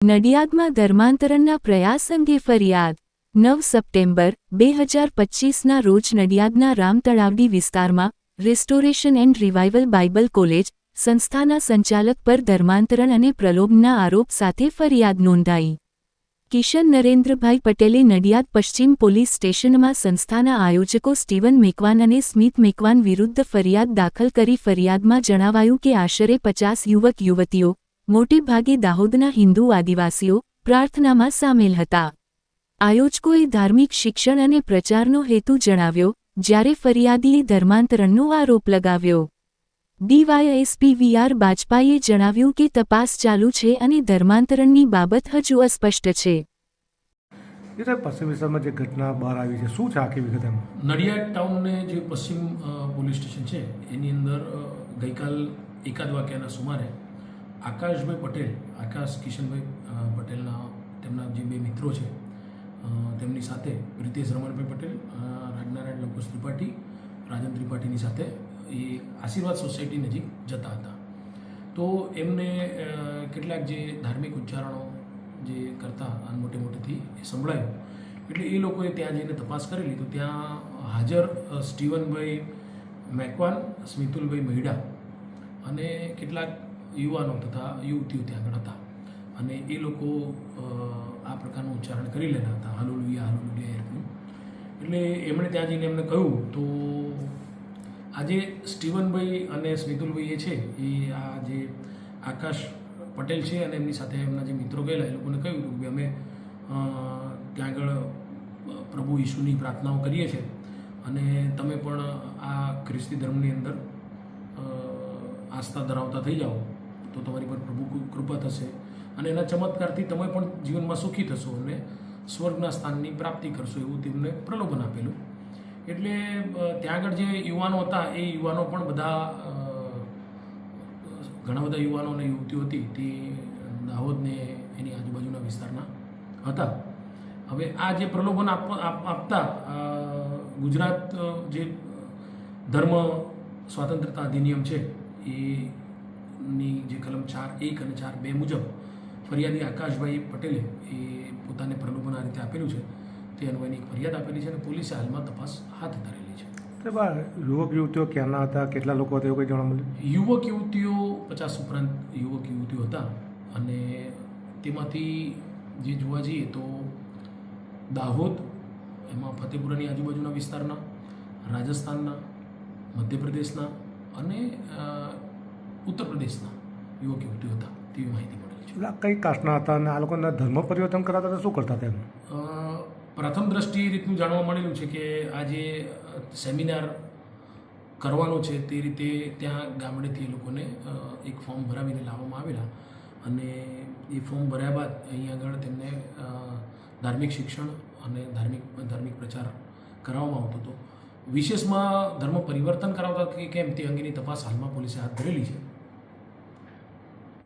નડિયાદમાં ધર્માંતરણના પ્રયાસ અંગે ફરિયાદ 9 સપ્ટેમ્બર 2025ના રોજ નડિયાદના રામતળાવડી વિસ્તારમાં restoration and revival Bible college સંસ્થાના સંચાલક પર ધર્માંતરણ અને પ્રલોભનના આરોપ સાથે ફરિયાદ નોંધાઈ. કિશન નરેન્દ્રભાઈ પટેલે નડિયાદ પશ્ચિમ પોલીસ સ્ટેશનમાં સંસ્થાના આયોજકો સ્ટીવન મેકવાન અને સ્મિથ મેકવાન વિરુદ્ધ ફરિયાદ દાખલ કરી. ફરિયાદમાં જણાવાયું કે આશરે 50 યુવક યુવતીઓ, મોટે ભાગે દાહોદના હિન્દુ આદિવાસીઓ, પ્રાર્થનામાં સામેલ હતા. આયોજકોએ ધાર્મિક શિક્ષણ અને પ્રચારનો હેતુ જણાવ્યો, જ્યારે ફરિયાદીએ ધર્માંતરણનો આરોપ લગાવ્યો. DYSP VR. બાજપાઈએ જણાવ્યું કે તપાસ ચાલુ છે અને ધર્માંતરણની બાબત હજુ અસ્પષ્ટ છે. પશ્ચિમ વિસ્તારમાં જે ઘટના બહાર આવી છે, શું છે આખી વિગત એમાં? નડિયાદ ટાઉનને જે પશ્ચિમ પોલીસ સ્ટેશન છે એની અંદર ગઈકાલ એકાદ વાગ્યાના સુમારે આકાશભાઈ પટેલ, આકાશ કિશનભાઈ પટેલના તેમના જે બે મિત્રો છે તેમની સાથે રિતેશ રમણભાઈ પટેલ, રાજનારાયણ લંકુશ ત્રિપાઠી, રાજન ત્રિપાઠીની સાથે એ આશીર્વાદ સોસાયટી નજીક જતા હતા. તો એમને કેટલાક જે ધાર્મિક ઉચ્ચારણો જે કરતા મોટે મોટેથી એ સંભળાયું. એટલે એ લોકોએ ત્યાં જઈને તપાસ કરેલી. તો ત્યાં હાજર સ્ટીવનભાઈ મેકવાન, સ્મિતુલભાઈ મહિડા અને કેટલાક યુવાનો તથા યુવતીઓ ત્યાં આગળ હતા. અને એ લોકો આ પ્રકારનું ઉચ્ચારણ કરી લેતા હતા, હાલુલિયા હાલુલિયા એનું. એટલે એમણે ત્યાં જઈને એમને કહ્યું. તો આજે સ્ટીવનભાઈ અને સ્મિતુલભાઈ એ છે એ આ જે આકાશ પટેલ છે અને એમની સાથે એમના જે મિત્રો ગયેલા એ લોકોને કહ્યું કે અમે ત્યાં આગળ પ્રભુ ઈશુની પ્રાર્થનાઓ કરીએ છીએ અને તમે પણ આ ખ્રિસ્તી ધર્મની અંદર આસ્થા ધરાવતા થઈ જાઓ તો તમારી પર પ્રભુ કૃપા થશે અને એના ચમત્કારથી તમે પણ જીવનમાં સુખી થશો અને સ્વર્ગના સ્થાનની પ્રાપ્તિ કરશો, એવું તેમને પ્રલોભન આપેલું. એટલે ત્યાં આગળ જે યુવાનો હતા એ યુવાનો પણ બધા ઘણા બધા યુવાનો અને યુવતીઓ હતી તે દાહોદને એની આજુબાજુના વિસ્તારના હતા. હવે આ જે પ્રલોભન આપતા ગુજરાત જે ધર્મ સ્વાતંત્રતા અધિનિયમ છે એની જે કલમ 4(1) અને 4(2) મુજબ ફરિયાદી આકાશભાઈ પટેલે એ પોતાને પ્રલોભન આ રીતે આપેલું છે તે અન્વયની એક ફરિયાદ આપેલી છે અને પોલીસે હાલમાં તપાસ હાથ ધરેલી છે. યુવક યુવતીઓ ક્યાંના હતા, કેટલા લોકો હતા, એવું કંઈ જાણવા મળ્યું? યુવક યુવતીઓ 50 ઉપરાંત યુવક યુવતીઓ હતા અને તેમાંથી જે જોવા જઈએ તો દાહોદ, એમાં ફતેપુરાની આજુબાજુના વિસ્તારના, રાજસ્થાનના, મધ્યપ્રદેશના અને ઉત્તર પ્રદેશના યુવક યુવતીઓ હતા તેવી માહિતી મળેલી છે. કઈ કાસ્ટના હતા અને આ લોકોના ધર્મ પરિવર્તન કરાતા હતા, શું કરતા હતા એમ? પ્રથમ દ્રષ્ટિએ એ રીતનું જાણવા મળેલું છે કે આ જે સેમિનાર કરવાનો છે તે રીતે ત્યાં ગામડેથી એ લોકોને એક ફોર્મ ભરાવીને લાવવામાં આવેલા અને એ ફોર્મ ભર્યા બાદ અહીં આગળ તેમને ધાર્મિક શિક્ષણ અને ધાર્મિક પ્રચાર કરાવવામાં આવતો હતો. વિશેષમાં ધર્મ પરિવર્તન કરાવતા કે કેમ તે અંગેની તપાસ હાલમાં પોલીસે હાથ ધરેલી છે.